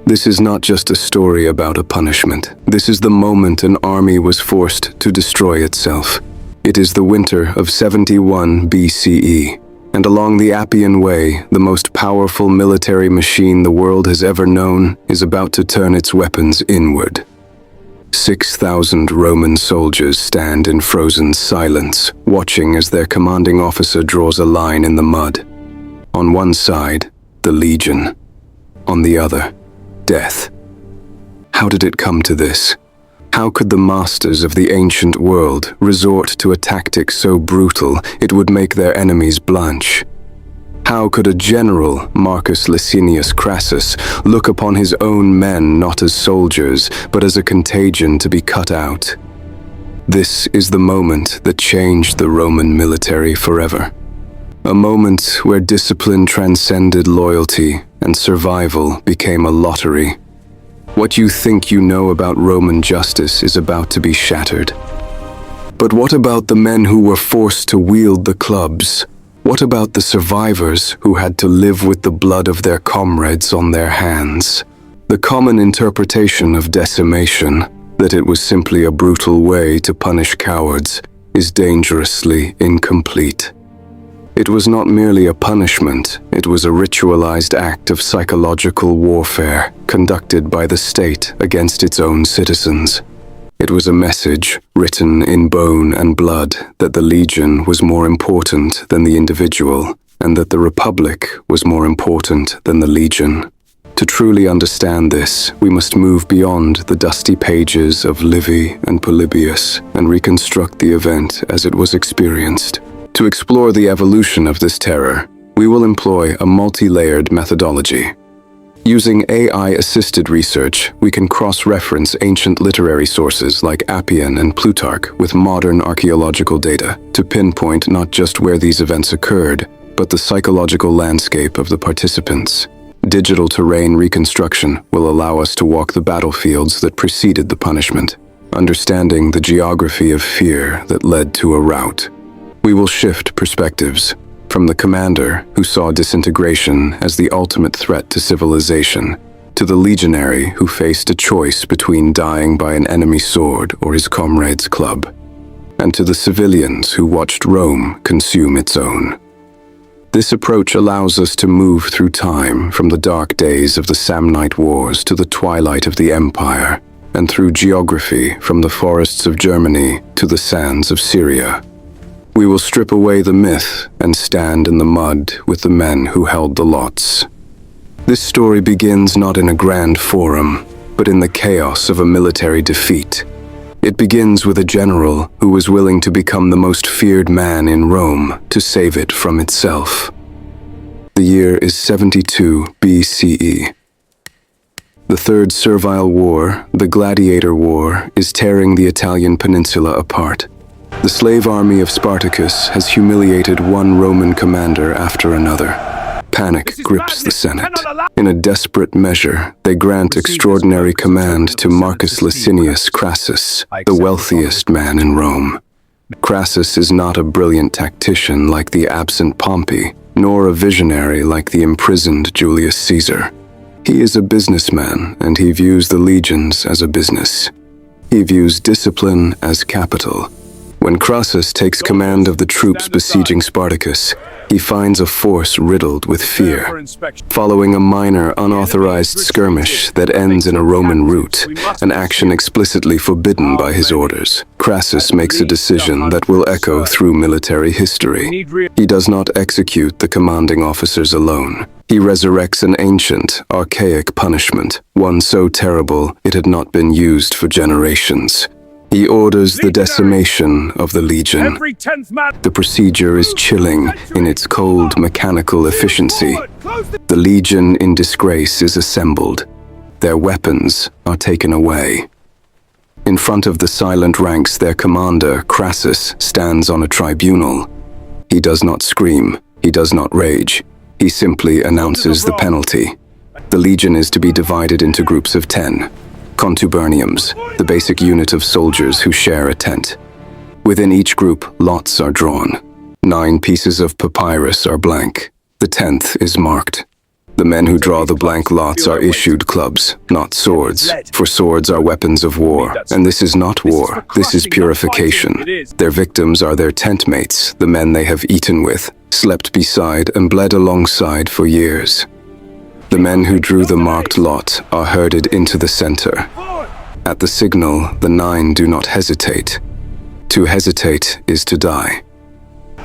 This is not just a story about a punishment. This is the moment an army was forced to destroy itself. It is the winter of 71 BCE, and along the Appian Way, the most powerful military machine the world has ever known is about to turn its weapons inward. 6,000 Roman soldiers stand in frozen silence, watching as their commanding officer draws a line in the mud. On one side, the legion. On the other, death. How did it come to this? How could the masters of the ancient world resort to a tactic so brutal it would make their enemies blanch? How could a general, Marcus Licinius Crassus, look upon his own men not as soldiers, but as a contagion to be cut out? This is the moment that changed the Roman military forever. A moment where discipline transcended loyalty and survival became a lottery. What you think you know about Roman justice is about to be shattered. But what about the men who were forced to wield the clubs? What about the survivors who had to live with the blood of their comrades on their hands? The common interpretation of decimation, that it was simply a brutal way to punish cowards, is dangerously incomplete. It was not merely a punishment, it was a ritualized act of psychological warfare conducted by the state against its own citizens. It was a message, written in bone and blood, that the legion was more important than the individual, and that the republic was more important than the legion. To truly understand this, we must move beyond the dusty pages of Livy and Polybius and reconstruct the event as it was experienced. To explore the evolution of this terror, we will employ a multi-layered methodology. Using AI-assisted research, we can cross-reference ancient literary sources like Appian and Plutarch with modern archaeological data to pinpoint not just where these events occurred, but the psychological landscape of the participants. Digital terrain reconstruction will allow us to walk the battlefields that preceded the punishment, understanding the geography of fear that led to a rout. We will shift perspectives from the commander who saw disintegration as the ultimate threat to civilization, to the legionary who faced a choice between dying by an enemy sword or his comrade's club, and to the civilians who watched Rome consume its own. This approach allows us to move through time from the dark days of the Samnite Wars to the twilight of the Empire, and through geography from the forests of Germany to the sands of Syria. We will strip away the myth and stand in the mud with the men who held the lots. This story begins not in a grand forum, but in the chaos of a military defeat. It begins with a general who was willing to become the most feared man in Rome to save it from itself. The year is 72 BCE. The Third Servile War, the Gladiator War, is tearing the Italian peninsula apart. The slave army of Spartacus has humiliated one Roman commander after another. Panic grips the Senate. In a desperate measure, they grant extraordinary command to Marcus Licinius Crassus, the wealthiest man in Rome. Crassus is not a brilliant tactician like the absent Pompey, nor a visionary like the imprisoned Julius Caesar. He is a businessman, and he views the legions as a business. He views discipline as capital. When Crassus takes command of the troops besieging Spartacus, he finds a force riddled with fear. Following a minor, unauthorized skirmish that ends in a Roman rout, an action explicitly forbidden by his orders, Crassus makes a decision that will echo through military history. He does not execute the commanding officers alone. He resurrects an ancient, archaic punishment, one so terrible it had not been used for generations. He orders the decimation of the legion. The procedure is chilling in its cold, mechanical efficiency. The legion in disgrace is assembled. Their weapons are taken away. In front of the silent ranks, their commander, Crassus, stands on a tribunal. He does not scream. He does not rage. He simply announces the penalty. The legion is to be divided into groups of 10. Contuberniums, the basic unit of soldiers who share a tent. Within each group, lots are drawn. 9 pieces of papyrus are blank. The 10th is marked. The men who draw the blank lots are issued clubs, not swords, for swords are weapons of war, and this is not war, this is purification. Their victims are their tent mates, the men they have eaten with, slept beside, and bled alongside for years. The men who drew the marked lot are herded into the center. At the signal, the 9 do not hesitate. To hesitate is to die.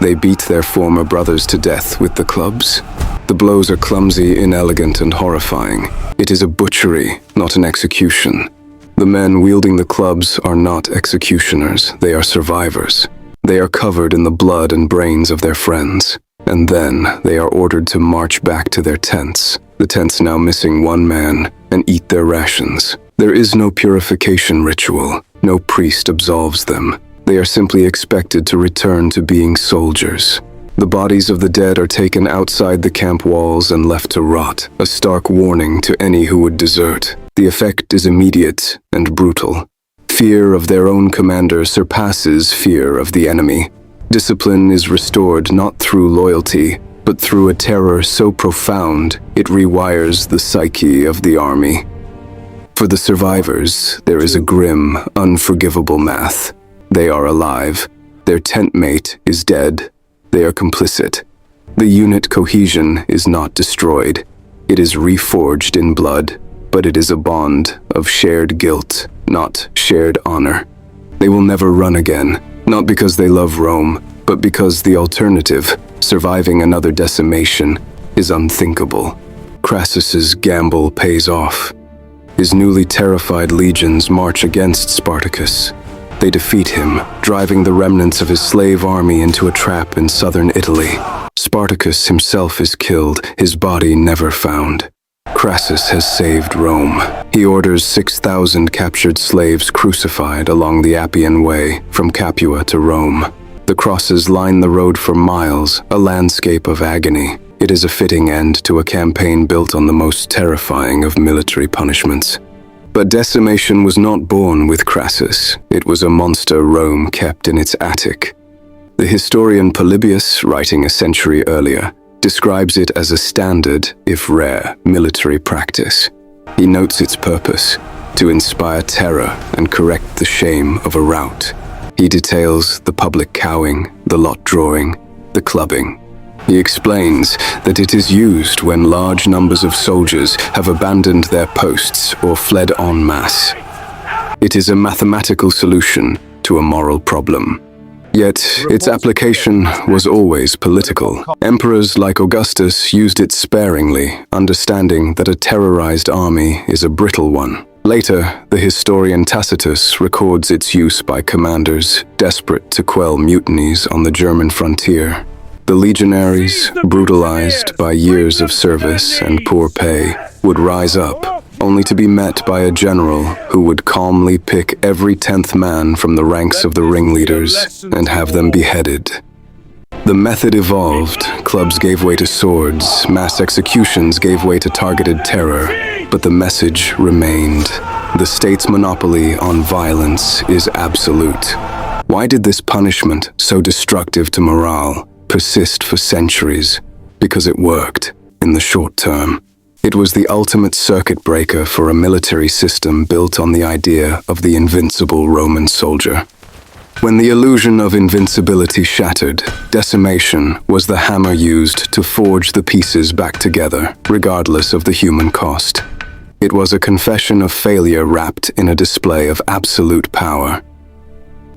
They beat their former brothers to death with the clubs. The blows are clumsy, inelegant, and horrifying. It is a butchery, not an execution. The men wielding the clubs are not executioners, they are survivors. They are covered in the blood and brains of their friends. And then they are ordered to march back to their tents, the tents now missing 1 man, and eat their rations. There is no purification ritual. No priest absolves them. They are simply expected to return to being soldiers. The bodies of the dead are taken outside the camp walls and left to rot, a stark warning to any who would desert. The effect is immediate and brutal. Fear of their own commander surpasses fear of the enemy. Discipline is restored not through loyalty, but through a terror so profound it rewires the psyche of the army. For the survivors, there is a grim, unforgivable math. They are alive. Their tent mate is dead. They are complicit. The unit cohesion is not destroyed. It is reforged in blood, but it is a bond of shared guilt, not shared honor. They will never run again, not because they love Rome, but because the alternative, surviving another decimation, is unthinkable. Crassus's gamble pays off. His newly terrified legions march against Spartacus. They defeat him, driving the remnants of his slave army into a trap in southern Italy. Spartacus himself is killed, his body never found. Crassus has saved Rome. He orders 6,000 captured slaves crucified along the Appian Way, from Capua to Rome. The crosses line the road for miles, a landscape of agony. It is a fitting end to a campaign built on the most terrifying of military punishments. But decimation was not born with Crassus. It was a monster Rome kept in its attic. The historian Polybius, writing a century earlier, describes it as a standard, if rare, military practice. He notes its purpose, to inspire terror and correct the shame of a rout. He details the public cowing, the lot drawing, the clubbing. He explains that it is used when large numbers of soldiers have abandoned their posts or fled en masse. It is a mathematical solution to a moral problem. Yet, its application was always political. Emperors like Augustus used it sparingly, understanding that a terrorized army is a brittle one. Later, the historian Tacitus records its use by commanders desperate to quell mutinies on the German frontier. The legionaries, brutalized by years of service and poor pay, would rise up, only to be met by a general who would calmly pick every 10th man from the ranks of the ringleaders and have them beheaded. The method evolved, clubs gave way to swords, mass executions gave way to targeted terror, but the message remained. The state's monopoly on violence is absolute. Why did this punishment, so destructive to morale, persist for centuries? Because it worked, in the short term. It was the ultimate circuit breaker for a military system built on the idea of the invincible Roman soldier. When the illusion of invincibility shattered, decimation was the hammer used to forge the pieces back together, regardless of the human cost. It was a confession of failure wrapped in a display of absolute power.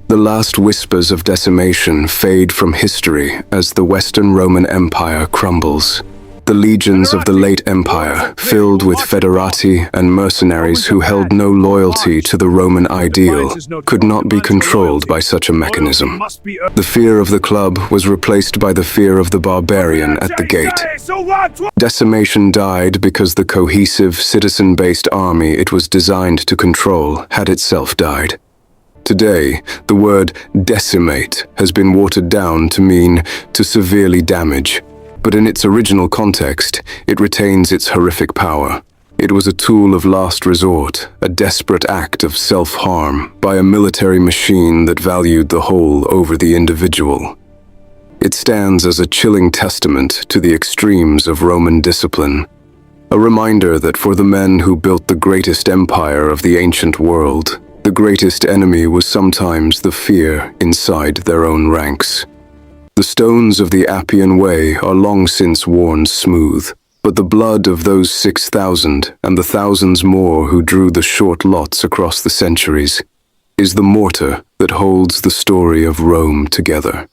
The last whispers of decimation fade from history as the Western Roman Empire crumbles. The legions of the late empire, filled with federati and mercenaries who held no loyalty to the Roman ideal, could not be controlled by such a mechanism. The fear of the club was replaced by the fear of the barbarian at the gate. Decimation died because the cohesive, citizen-based army it was designed to control had itself died. Today, the word decimate has been watered down to mean to severely damage. But in its original context, it retains its horrific power. It was a tool of last resort, a desperate act of self-harm by a military machine that valued the whole over the individual. It stands as a chilling testament to the extremes of Roman discipline. A reminder that for the men who built the greatest empire of the ancient world, the greatest enemy was sometimes the fear inside their own ranks. The stones of the Appian Way are long since worn smooth, but the blood of those 6,000 and the thousands more who drew the short lots across the centuries is the mortar that holds the story of Rome together.